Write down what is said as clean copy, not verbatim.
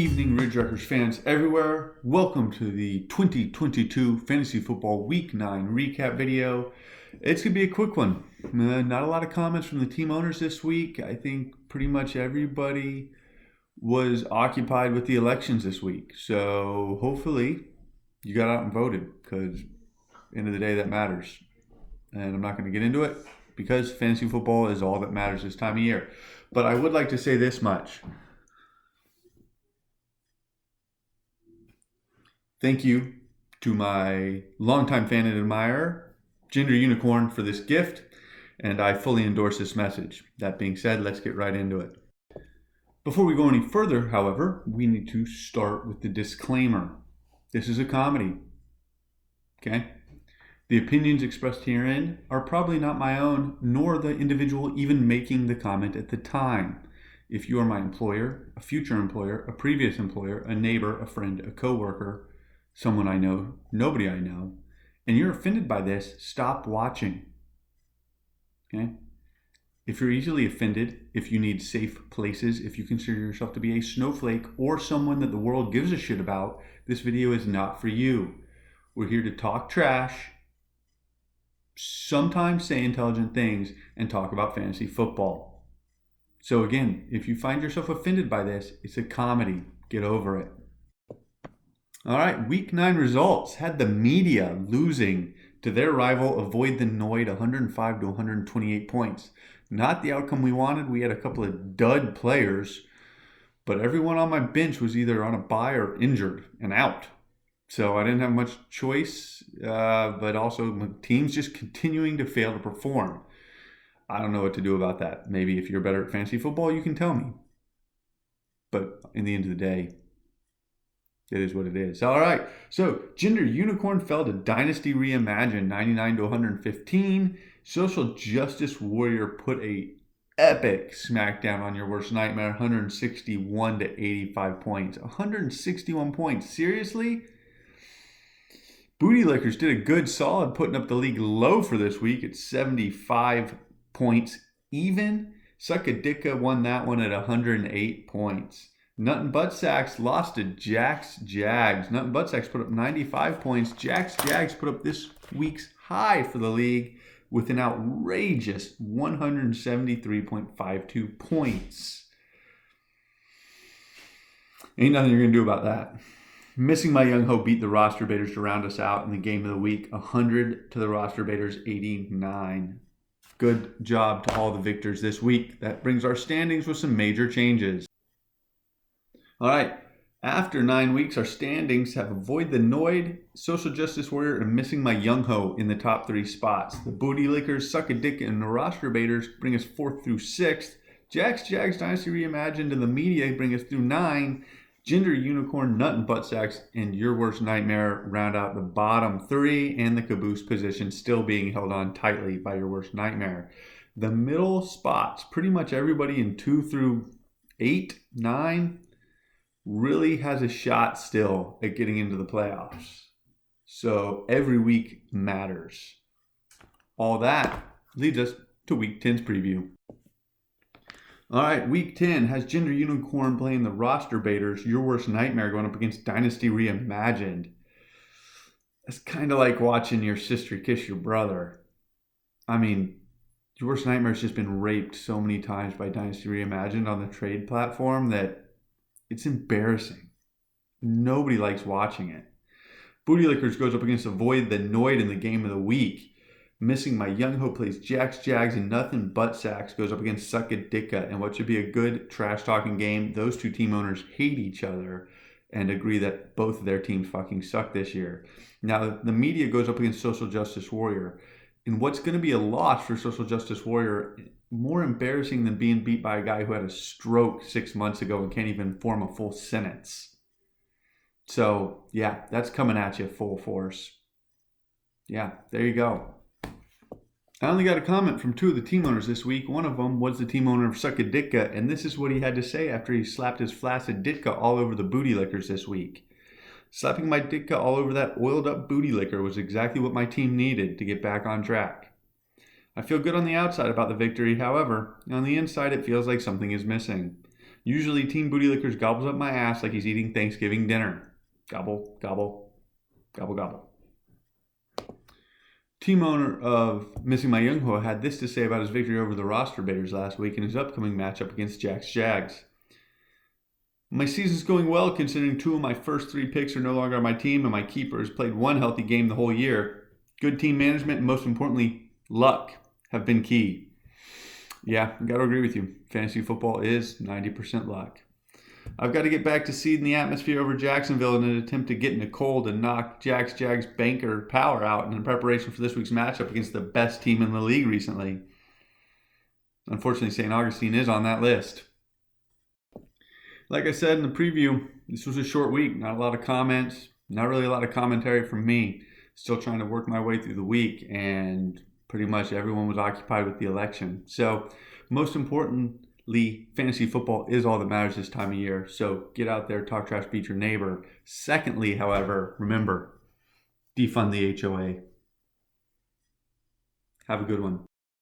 evening, Ridge Wreckers fans everywhere. Welcome to the 2022 Fantasy Football Week 9 recap video. It's going to be a quick one. Not a lot of comments from the team owners this week. I think pretty much everybody was occupied with the elections this week. So hopefully you got out and voted, because at the end of the day, that matters. And I'm not going to get into it because fantasy football is all that matters this time of year. But I would like to say this much. Thank you to my longtime fan and admirer, Gender Unicorn, for this gift, and I fully endorse this message. That being said, let's get right into it. Before we go any further, however, we need to start with the disclaimer. This is a comedy, okay? The opinions expressed herein are probably not my own, nor the individual even making the comment at the time. If you are my employer, a future employer, a previous employer, a neighbor, a friend, a coworker, someone I know, nobody I know, and you're offended by this, stop watching. Okay? If you're easily offended, if you need safe places, if you consider yourself to be a snowflake or someone that the world gives a shit about, this video is not for you. We're here to talk trash, sometimes say intelligent things, and talk about fantasy football. So again, if you find yourself offended by this, it's a comedy. Get over it. All right, Week 9 results had the media losing to their rival Avoid the Noid 105 to 128 points. Not the outcome we wanted. We had a couple of dud players, but everyone on my bench was either on a bye or injured and out. So I didn't have much choice, but also my team's just continuing to fail to perform. I don't know what to do about that. Maybe if you're better at fantasy football, you can tell me. But in the end of the day, it is what it is. All right. So Gender Unicorn fell to Dynasty Reimagined 99 to 115. Social Justice Warrior put a epic smackdown on your worst nightmare, 161 to 85 points. 161 points. Seriously? Booty Lickers did a good solid putting up the league low for this week at 75 points even. Suckaditka won that one at 108 points. Nut and Butt Sacks lost to Jack's Jags. Nut and Butt Sacks put up 95 points. Jack's Jags put up this week's high for the league with an outrageous 173.52 points. Ain't nothing you're going to do about that. Missing My Young Ho beat the Roster Baiters to round us out in the game of the week. 100 to the Roster Baiters, 89. Good job to all the victors this week. That brings our standings with some major changes. All right, after 9 weeks, our standings have Avoid the Noid, Social Justice Warrior, and Missing My Young Ho in the top 3 spots. The Booty Lickers, Suckadick, and the Roster Baiters bring us 4th through 6th. Jack's Jags, Dynasty Reimagined, and the media bring us through 9. Gender Unicorn, Nut and Butt Sacks, and Your Worst Nightmare round out the bottom 3, and the caboose position still being held on tightly by Your Worst Nightmare. The middle spots, pretty much everybody in 2 through 8, 9, really has a shot still at getting into the playoffs. So every week matters. All that leads us to Week 10's preview. All right, Week 10 has Gender Unicorn playing the Roster Baiters, Your Worst Nightmare going up against Dynasty Reimagined. It's kind of like watching your sister kiss your brother. I mean, Your Worst Nightmare has just been raped so many times by Dynasty Reimagined on the trade platform that it's embarrassing. Nobody likes watching it. Booty Lickers goes up against Avoid the Noid in the game of the week. Missing My Young Ho plays Jack's Jags, and Nothing But Sacks goes up against Suckaditka in what should be a good trash-talking game. Those two team owners hate each other and agree that both of their teams fucking suck this year. Now, the media goes up against Social Justice Warrior. In what's going to be a loss for Social Justice Warrior, more embarrassing than being beat by a guy who had a stroke 6 months ago and can't even form a full sentence. So, yeah, that's coming at you full force. Yeah, there you go. I only got a comment from 2 of the team owners this week. One of them was the team owner of Suckaditka, and this is what he had to say after he slapped his flaccid ditka all over the Booty Lickers this week. Slapping my ditka all over that oiled up booty licker was exactly what my team needed to get back on track. I feel good on the outside about the victory, however, on the inside it feels like something is missing. Usually Team Booty Lickers gobbles up my ass like he's eating Thanksgiving dinner. Gobble, gobble, gobble, gobble. Team owner of Missing My Young Ho had this to say about his victory over the roster baiters last week in his upcoming matchup against Jack's Jags. My season's going well considering 2 of my first 3 picks are no longer on my team and my keeper has played 1 healthy game the whole year. Good team management and most importantly, luck have been key. Yeah, I got to agree with you. Fantasy football is 90% luck. I've got to get back to seeding the atmosphere over Jacksonville in an attempt to get Nicole to knock Jags banker Power out in preparation for this week's matchup against the best team in the league recently. Unfortunately, St. Augustine is on that list. Like I said in the preview, this was a short week. Not a lot of comments, not really a lot of commentary from me. Still trying to work my way through the week, and pretty much everyone was occupied with the election. So most importantly, fantasy football is all that matters this time of year. So get out there, talk trash, beat your neighbor. Secondly, however, remember, defund the HOA. Have a good one.